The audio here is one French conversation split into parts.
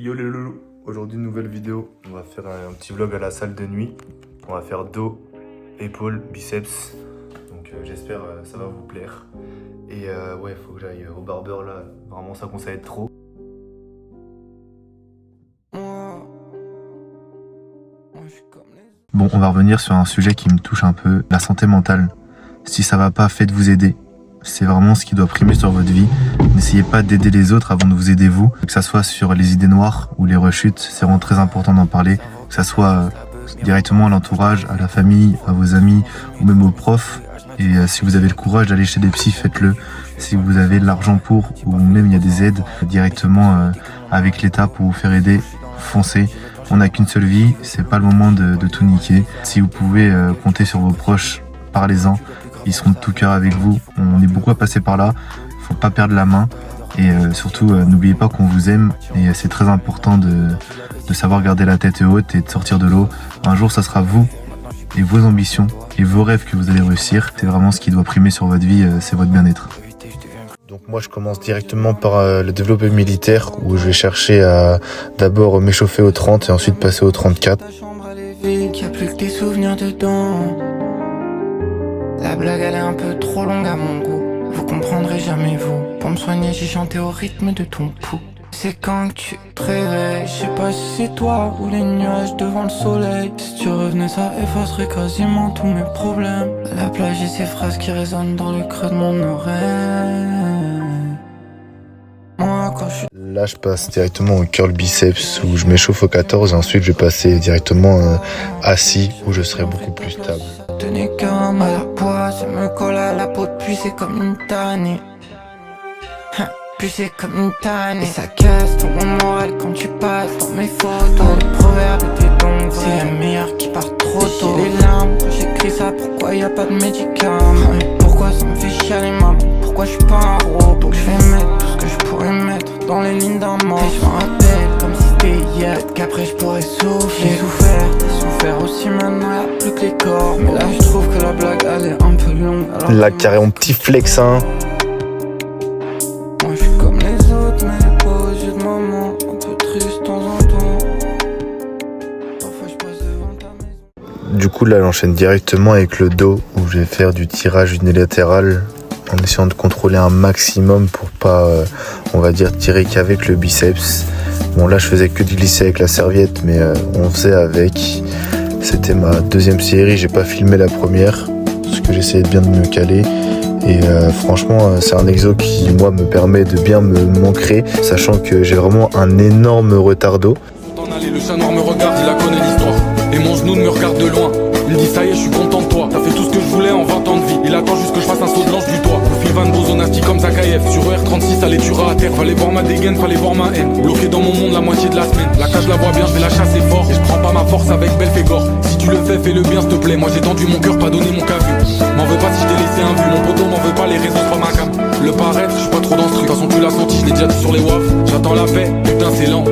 Yo les loulous, aujourd'hui nouvelle vidéo, on va faire un petit vlog à la salle de nuit. On va faire dos, épaules, biceps, donc j'espère ça va vous plaire. Et ouais, faut que j'aille au barbeur là, vraiment ça commence à être trop. Bon, on va revenir sur un sujet qui me touche un peu, la santé mentale. Si ça va pas, faites-vous aider. C'est vraiment ce qui doit primer sur votre vie. N'essayez pas d'aider les autres avant de vous aider vous. Que ça soit sur les idées noires ou les rechutes, c'est vraiment très important d'en parler. Que ça soit directement à l'entourage, à la famille, à vos amis ou même aux profs. Et si vous avez le courage d'aller chez des psys, faites-le. Si vous avez de l'argent pour, ou même il y a des aides directement avec l'État pour vous faire aider, foncez. On n'a qu'une seule vie, c'est pas le moment de tout niquer. Si vous pouvez compter sur vos proches, parlez-en. Ils seront de tout cœur avec vous. On est beaucoup à passer par là. Faut pas perdre la main. Et surtout, n'oubliez pas qu'on vous aime. Et c'est très important de savoir garder la tête haute et de sortir de l'eau. Un jour, ça sera vous et vos ambitions et vos rêves que vous allez réussir. C'est vraiment ce qui doit primer sur votre vie, c'est votre bien-être. Donc moi, je commence directement par le développé militaire où je vais chercher à d'abord m'échauffer au 30 et ensuite passer au 34. La blague elle est un peu trop longue à mon goût. Vous comprendrez jamais vous. Pour me soigner j'ai chanté au rythme de ton pouls. C'est quand que tu te réveilles. Je sais pas si c'est toi ou les nuages devant le soleil. Si tu revenais ça effacerait quasiment tous mes problèmes. À la plage j'ai ces phrases qui résonnent dans le creux de mon oreille. Moi quand je suis... Là je passe directement au curl biceps où je m'échauffe au 14 et ensuite je vais passer directement assis où je serai beaucoup plus stable. Tenez comme à la poisse, me colle à la peau depuis c'est comme une tannée. Puis c'est comme une tannée. Et ça casse ton moral quand tu passes dans mes photos. Le proverbe était donc vrai, c'est les meilleurs qui partent trop tôt. J'ai les larmes quand j'écris ça, pourquoi y a pas de médicaments? Pourquoi ça me fait chialer maman? Pourquoi je suis pas un robot? Donc je vais mettre tout ce que je pourrais mettre dans les lignes d'un mort. Et je m'en rappelle comme si c'était hier. Peut-être qu'après je pourrais souffler. J'ai souffert aussi maintenant, y'a plus que les corps. Mais là je trouve que la blague elle est un peu longue. Alors là carrément petit flex hein. Moi je suis comme les autres mais pas aux yeux de maman. Un peu triste de temps en temps. Parfois je passe devant ta maison. Du coup là j'enchaîne directement avec le dos où je vais faire du tirage unilatéral en essayant de contrôler un maximum pour pas on va dire tirer qu'avec le biceps. Bon là je faisais que de glisser avec la serviette mais on faisait avec. C'était ma deuxième série, j'ai pas filmé la première parce que j'essayais bien de me caler. Et franchement c'est un exo qui moi me permet de bien m'ancrer, sachant que j'ai vraiment un énorme retard d'eau. Le chat noir me regarde, il la connaît l'histoire. Et mon genou me regarde de loin. Il dit ça y est, je suis content de toi. T'as fait tout ce que je voulais en 20 ans de vie. Il attend juste que je fasse un saut de l'ange du toit. Profil Van Bozonasti comme Zakayev. Sur ER36, ça les tuera à terre. Fallait voir ma dégaine, fallait voir ma haine. Bloqué dans mon monde la moitié de la semaine. La cage la vois bien, je vais la chasser fort. Et je prends pas ma force avec Belphégor. Si tu le fais, fais-le bien s'il te plaît. Moi j'ai tendu mon cœur, pas donné mon cavu. M'en veux pas si je t'ai laissé un vu. Mon poteau m'en veut pas, les réseaux c'est pas ma cam. Le paraître, je suis pas trop dans ce truc. De toute façon tu l'as senti, je l'ai déjà dit sur les waf. J'attends la paix, putain c'est lent.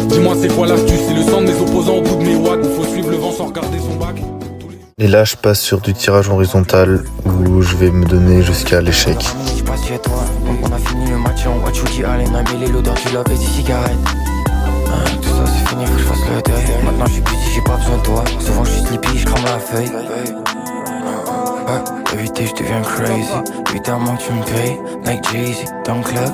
Dis-moi c'est quoi l'astuce, c'est le sang de mes opposants au bout de mes watts. Où faut suivre le vent sans regarder son bac. Et là je passe sur du tirage horizontal où je vais me donner jusqu'à l'échec. On a fini le match en watch Woody Allen a mêlé l'odeur du love et des cigarettes. Tout ça c'est fini, faut que je fasse le deuil. Maintenant je suis busy, j'ai pas besoin de toi. Souvent je suis sleepy, je crame la feuille. Éviter, je deviens crazy. Évidemment que tu me payes, like Jay-Z dans le club.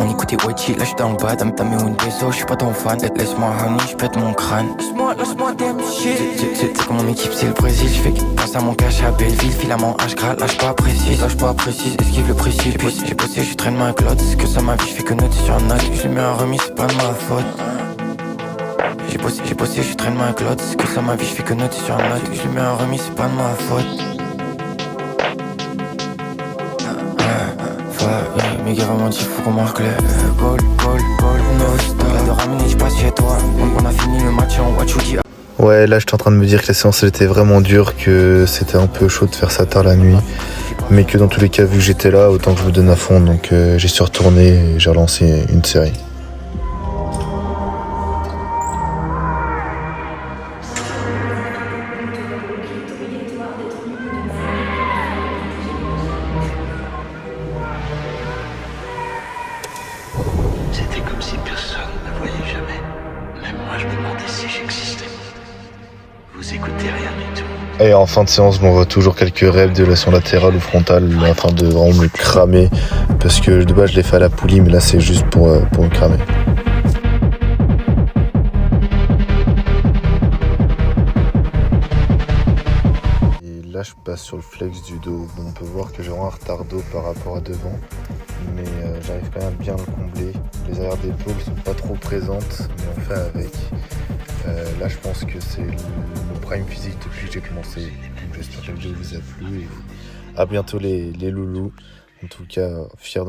On écoutait White Sheet, là j'suis dans le bas, t'as mis une peso, j'suis pas ton fan. Laisse-moi honey, j'pète mon crâne. Laisse-moi damn shit. C'est comme mon équipe, c'est le Brésil. J'fais que passe à mon cash à Belleville. Filament H gratte, lâche pas précis. Esquive le précipice. J'ai bossé, j'suis traînement avec l'autre. C'est que ça ma vie, j'fais que noter sur un note. J'l'ai mis en remis, c'est pas de ma faute. J'ai bossé, j'suis traînement avec l'autre. C'est que ça ma vie, j'fais que noter sur un note. J'l'ai mis en remis, c'est pas de ma faute. Mes gars vraiment dit faut qu'on marque le goal, no stop. De ramener, je passe chez toi. On a fini le match en watch Woody. Ouais là j'étais en train de me dire que la séance elle était vraiment dure, que c'était un peu chaud de faire ça tard la nuit. Mais que dans tous les cas vu que j'étais là, autant que je me donne à fond. Donc j'y suis retourné et j'ai relancé une série. C'était comme si personne Et en fin de séance, on voit toujours quelques reps d'élévation latérale ou frontale afin de vraiment me cramer. Parce que de base, je l'ai fait à la poulie, mais là, c'est juste pour me cramer. Et là, je passe sur le flex du dos. Bon, on peut voir que j'ai vraiment un retard d'eau par rapport à devant. Mais j'arrive quand même à bien le combler. Les arrières d'épaule sont pas trop présentes, mais on fait avec. Là, je pense que c'est le prime physique depuis que j'ai commencé. Donc, j'espère que la vidéo vous a plu. Et à bientôt les loulous. En tout cas, fier de